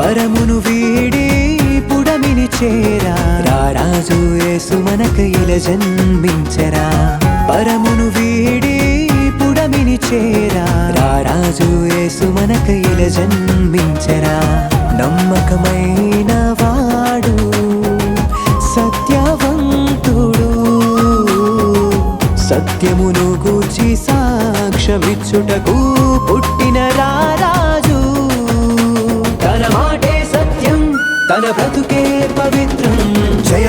పరమును వీడి పుడమిని చేరా రారాజు యేసు మనకు ఇలా జన్మించరా పరమును వీడి పుడమిని చేరా రారాజు యేసు మనకు ఇలా జన్మించరా నమ్మకమైన వాడు సత్యవంతుడు సత్యమును గూర్చి సాక్ష్యమిచ్చుటకు పుట్టిన రారాజు తన మాటే సత్యం తన బ్రతుకే పవిత్రం జయ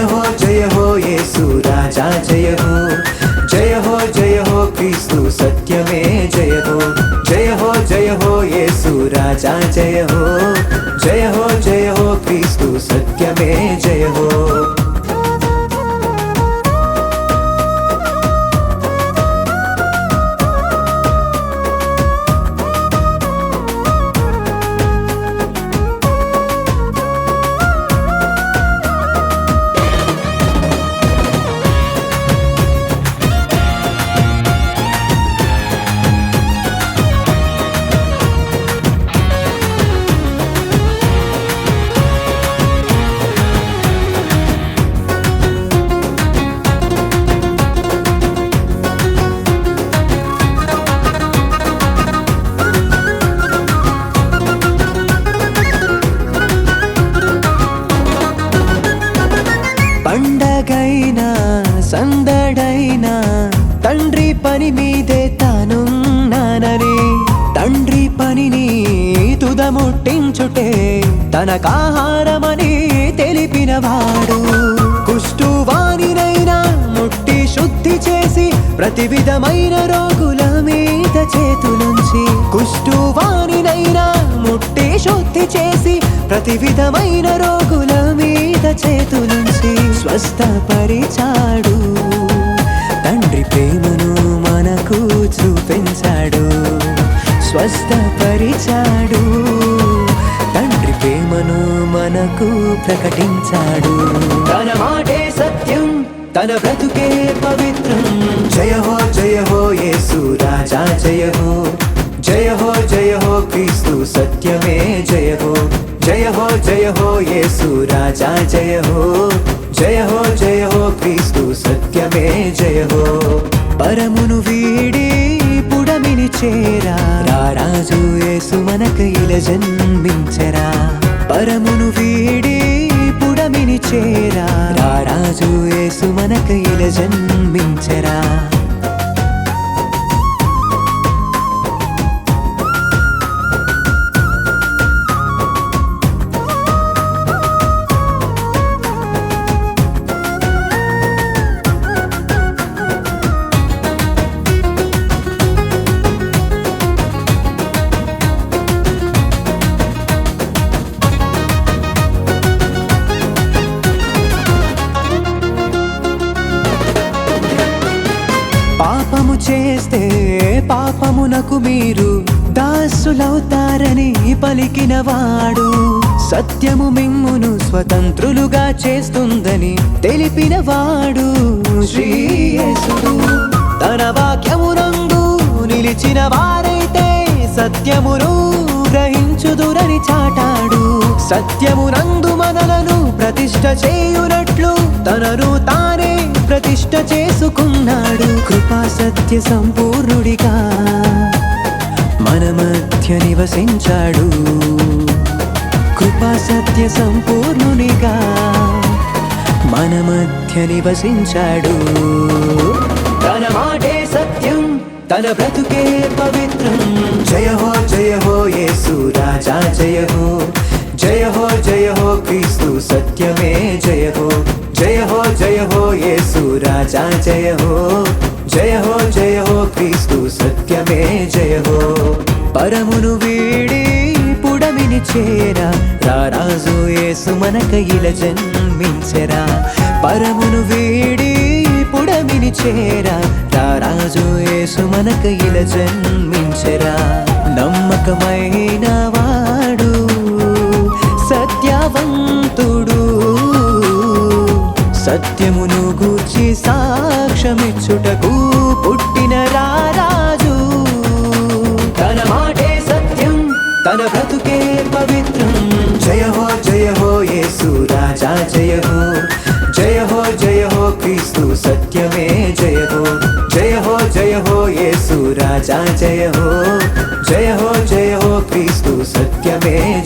హో యేసు రాజా జయ హో క్రీస్తు సత్యమే జయ హో యేసు రాజా జయ హో క్రీస్తు సత్యమే జయ హో పండగైనా సందడైనా తండ్రి పని మీదే తానున్నానని తండ్రి పనిని తుదముట్టించుటే తనకాహారమని తెలిపినవాడు కుష్ఠువానినైనా ముట్టి శుద్ధి చేసి ప్రతి విధమైన రోగుల మీద చేతులుంచి కుష్ఠువానినైనా ముట్టి శుద్ధి చేసి ప్రతి విధమైన రోగుల మీద చేతులుంచి స్వస్థపరిచాడు తండ్రి ప్రేమను మనకు చూపించాడు స్వస్థపరిచాడు తండ్రి ప్రేమను మనకు ప్రకటించాడు తన మాటే సత్యం తన బ్రతుకే పవిత్రం జయ హో యేసు రాజా జయ హో క్రీస్తు సత్యమే జయ హో యేసు రాజా జయ హో క్రీస్తు సత్యమే జయ హో పరమును వీడి పుడమిని చేరా రారాజు యేసు మనకు ఇలా జన్మించరా పరమును వీడి పుడమిని చేరా రారాజు యేసు మనకు ఇలా జన్మించరా పాపము చేస్తే పాపమునకు మీరు దాసులవుతారని పలికినవాడు సత్యము మిమ్మును స్వతంత్రులుగా చేస్తుందని తెలిపినవాడు శ్రీ యేసుడు తన వాక్యమునందు నిలిచిన వారైతే సత్యమును గ్రహించుదురని చాటాడు సత్యమునందు మనలను ప్రతిష్ఠ చేయునట్లు తనను తానే ప్రతిష్ఠ చేసుకున్నాడు కృపా సత్య సంపూర్ణుడిగా మన మధ్య నివసించాడు కృపా సత్య సంపూర్ణునిగా మన మధ్య నివసించాడు తన మాటే సత్యం తన బ్రతుకే పవిత్రం జయ హో యేసు రాజా జయ హో క్రీస్తు సత్యమే జయ హో యేసు రాజా జయ హో క్రీస్తు సత్యమే జయ హో పరమును వీడి పుడమిని చేరా రారాజు యేసు మనకు ఇలా జన్మించరా పరమును వీడి పుడమిని చేరా రారాజు యేసు మనకు ఇలా జన్మించరా నమ్మకమైన వాడు సత్యవంతుడు సత్యమును గూర్చి సాక్ష్యమిచ్చుటకు పుట్టిన రారాజు తన మాటే సత్యం తన బ్రతుకే పవిత్రం జయ సత్యమే